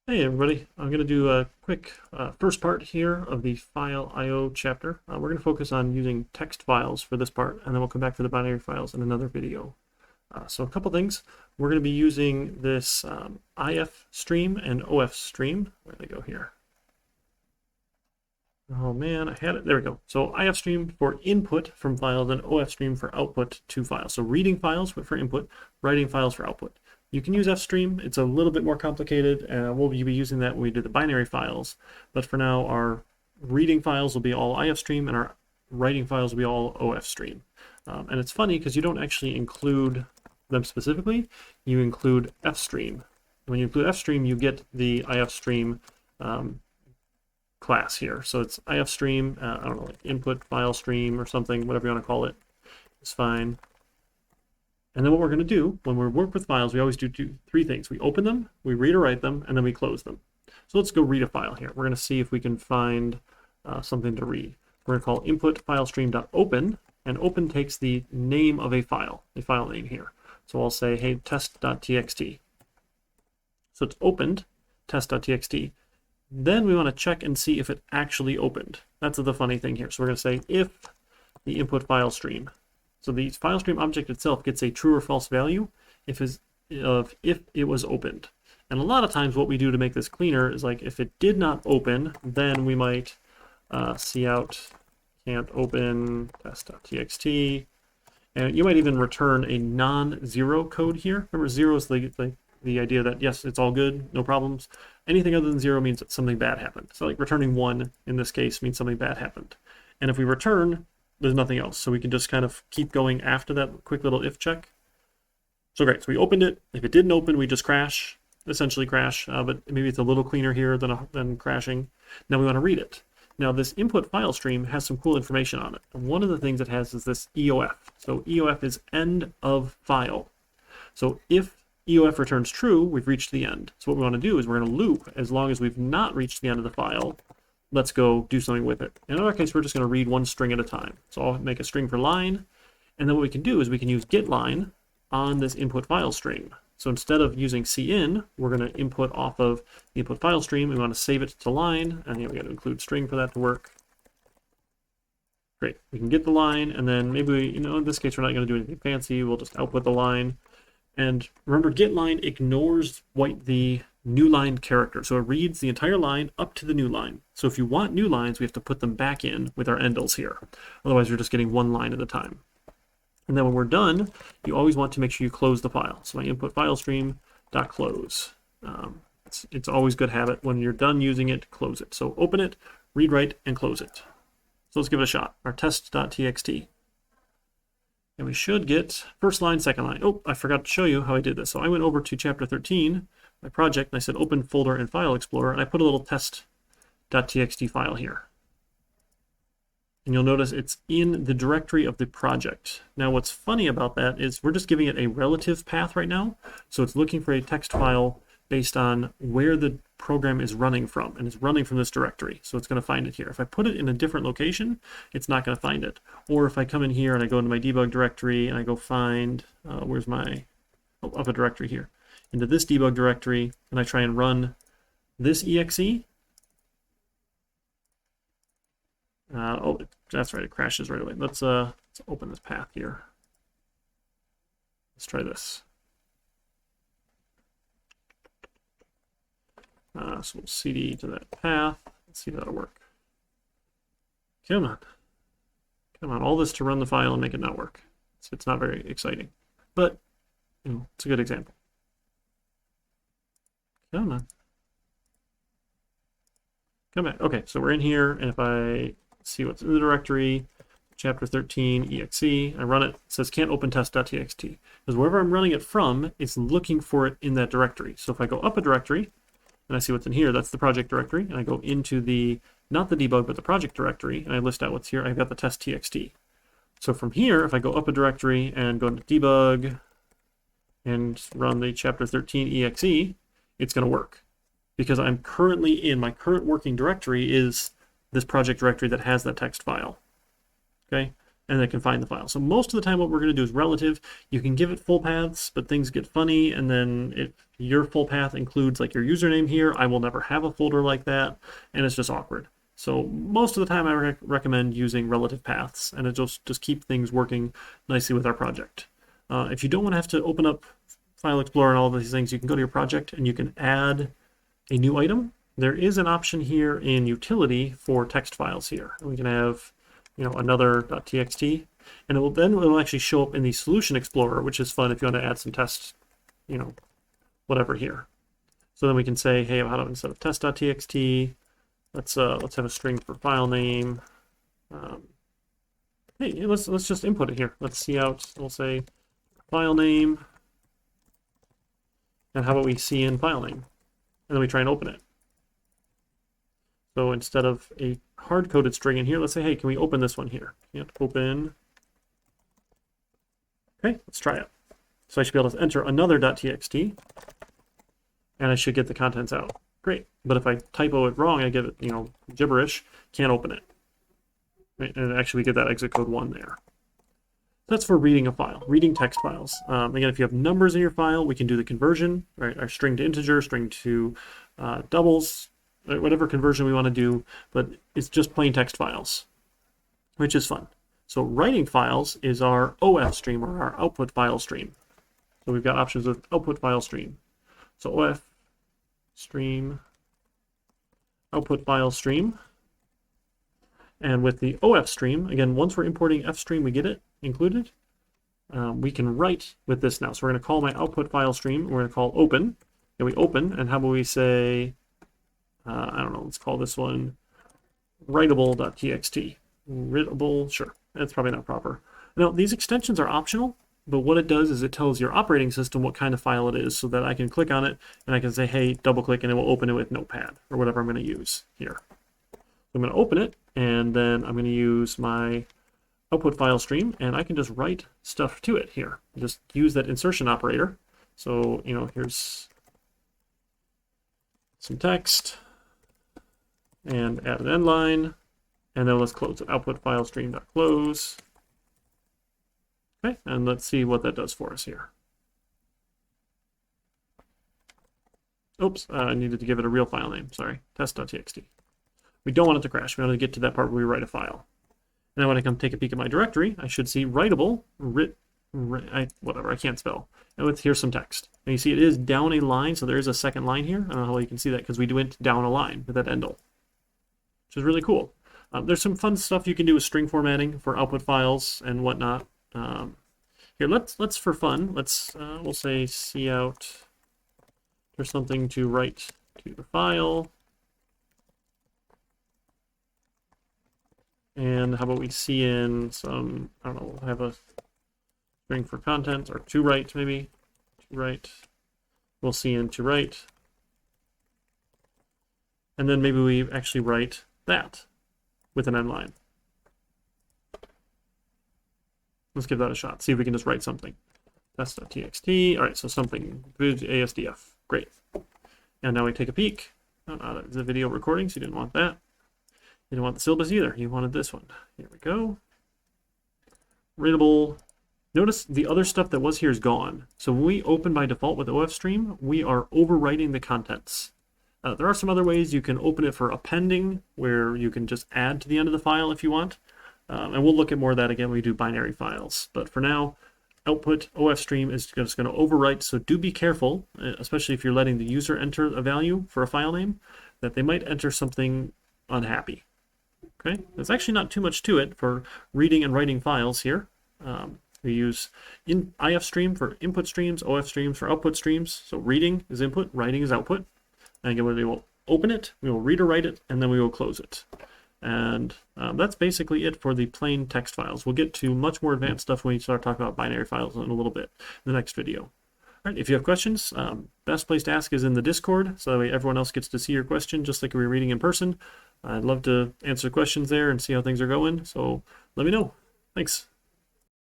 Hey everybody, I'm going to do a quick first part here of the file IO chapter. We're going to focus on using text files for this part, and then we'll come back to the binary files in another video. So a couple things. We're going to be using this IF stream and OF stream. Where'd they go here? Oh man, I had it. There we go. So IF stream for input from files and OF stream for output to files. So reading files for input, writing files for output. You can use fstream. It's a little bit more complicated. We'll be using that when we do the binary files. But for now, our reading files will be all ifstream, and our writing files will be all ofstream. And it's funny because you don't actually include them specifically. You include fstream. When you include fstream, you get the ifstream class here. So it's ifstream, I don't know, like input file stream or something, whatever you want to call it. It's fine. And then what we're going to do when we work with files, we always do three things. We open them, we read or write them, and then we close them. So let's go read a file here. We're going to see if we can find something to read. We're going to call input file stream.open, and open takes the name of a file name here. So I'll say, hey, test.txt. So it's opened, test.txt. Then we want to check and see if it actually opened. That's the funny thing here. So we're going to say if the input file stream. So the file stream object itself gets a true or false value if it was opened. And a lot of times what we do to make this cleaner is like if it did not open, then we might cout can't open test.txt. And you might even return a non-zero code here. Remember, zero is the idea that, yes, it's all good, no problems. Anything other than zero means that something bad happened. So like returning 1 in this case means something bad happened. And if we return, there's nothing else. So we can just kind of keep going after that quick little if check. So great, so we opened it. If it didn't open, we just essentially crash, but maybe it's a little cleaner here than crashing. Now we want to read it. Now this input file stream has some cool information on it. And one of the things it has is this EOF. So EOF is end of file. So if EOF returns true, we've reached the end. So what we want to do is we're going to loop as long as we've not reached the end of the file. Let's go do something with it. In our case, we're just going to read one string at a time. So I'll make a string for line. And then what we can do is we can use getLine on this input file stream. So instead of using cin, we're going to input off of the input file stream. We want to save it to line. And here we got to include string for that to work. Great. We can get the line. And then maybe, in this case, we're not going to do anything fancy. We'll just output the line. And remember, getLine ignores the new line character. So it reads the entire line up to the new line. So if you want new lines, we have to put them back in with our endls here. Otherwise, you're just getting one line at a time. And then when we're done, you always want to make sure you close the file. So my input file stream.close. It's always good habit. When you're done using it, close it. So open it, read, write, and close it. So let's give it a shot. Our test.txt. And we should get first line, second line. Oh, I forgot to show you how I did this. So I went over to chapter 13, my project, and I said open folder in File Explorer, and I put a little test.txt file here. And you'll notice it's in the directory of the project. Now what's funny about that is we're just giving it a relative path right now. So it's looking for a text file based on where the program is running from, and it's running from this directory. So it's going to find it here. If I put it in a different location, it's not going to find it. Or if I come in here and I go into my debug directory and I go find, where's my, up a directory here, into this debug directory, and I try and run this exe. Oh, that's right, it crashes right away. Let's open this path here. Let's try this. So we'll cd to that path. Let's see if that'll work. Come on. Come on, all this to run the file and make it not work. So it's not very exciting. But, it's a good example. Come on. Come back. Okay, so we're in here, and if I see what's in the directory, chapter 13 exe, I run it, it says can't open test.txt. Because wherever I'm running it from, it's looking for it in that directory. So if I go up a directory, and I see what's in here, that's the project directory, and I go into the, not the debug, but the project directory, and I list out what's here, I've got the test.txt. So from here, if I go up a directory and go into debug and run the chapter 13 exe, it's going to work. Because I'm currently in, my current working directory is this project directory that has that text file. Okay, and it can find the file. So most of the time what we're going to do is relative. You can give it full paths, but things get funny, and then if your full path includes like your username here, I will never have a folder like that, and it's just awkward. So most of the time I recommend using relative paths, and it just keep things working nicely with our project. If you don't want to have to open up File Explorer and all of these things, you can go to your project and you can add a new item. There is an option here in utility for text files here. We can have, another .txt, and it'll actually show up in the Solution Explorer, which is fun if you want to add some tests, whatever here. So then we can say, hey, how about instead of test.txt, let's have a string for file name. Hey, let's just input it here. Let's see out. We'll say file name, and how about we see in file name, and then we try and open it. So instead of a hard-coded string in here, let's say, hey, can we open this one here? Open. Okay, let's try it. So I should be able to enter another .txt, and I should get the contents out. Great. But if I typo it wrong, I get it, gibberish, can't open it. Right? And actually we get that exit code 1 there. That's for reading a file, reading text files. Again, if you have numbers in your file, we can do the conversion, right? Our string to integer, string to doubles, whatever conversion we want to do, but it's just plain text files, which is fun. So writing files is our OF stream, or our output file stream. So we've got options with output file stream. So OF stream, output file stream. And with the OF stream, again, once we're importing F stream, we get it included. We can write with this now. So we're going to call my output file stream. We're going to call open. And we open, and how about we say, I don't know, let's call this one writable.txt. Writable, sure. That's probably not proper. Now, these extensions are optional, but what it does is it tells your operating system what kind of file it is, so that I can click on it, and I can say, hey, double click, and it will open it with Notepad, or whatever I'm going to use here. I'm going to open it, and then I'm going to use my output file stream, and I can just write stuff to it here. Just use that insertion operator. So, here's some text, and add an end line, and then let's close it. Output file stream.close. Okay, and let's see what that does for us here. Oops, I needed to give it a real file name. Sorry, test.txt. We don't want it to crash. We want to get to that part where we write a file. And then when I come take a peek at my directory, I should see writable, whatever, I can't spell. And here's some text. And you see it is down a line, so there is a second line here. I don't know how you can see that because we went down a line with that endl, which is really cool. There's some fun stuff you can do with string formatting for output files and whatnot. Here, let's for fun, we'll say cout. There's something to write to the file. And how about we see in some, I don't know, we'll have a string for content, or to write maybe, to write. We'll see in to write. And then maybe we actually write that with an end line. Let's give that a shot. See if we can just write something. Test.txt. All right, so something, ASDF. Great. And now we take a peek. Oh, it's a video recording, so you didn't want that. You didn't want the syllabus either. You wanted this one. Here we go. Readable. Notice the other stuff that was here is gone. So when we open by default with OF stream, we are overwriting the contents. There are some other ways you can open it for appending, where you can just add to the end of the file if you want. And we'll look at more of that again when we do binary files. But for now, output OF stream is just going to overwrite. So do be careful, especially if you're letting the user enter a value for a file name, that they might enter something unhappy. Okay, there's actually not too much to it for reading and writing files here. We use IF stream for input streams, OF streams for output streams. So reading is input, writing is output. And again, we will open it, we will read or write it, and then we will close it. And that's basically it for the plain text files. We'll get to much more advanced stuff when we start talking about binary files in a little bit in the next video. All right, if you have questions, best place to ask is in the Discord, so that way everyone else gets to see your question just like we're reading in person. I'd love to answer questions there and see how things are going, so let me know. Thanks.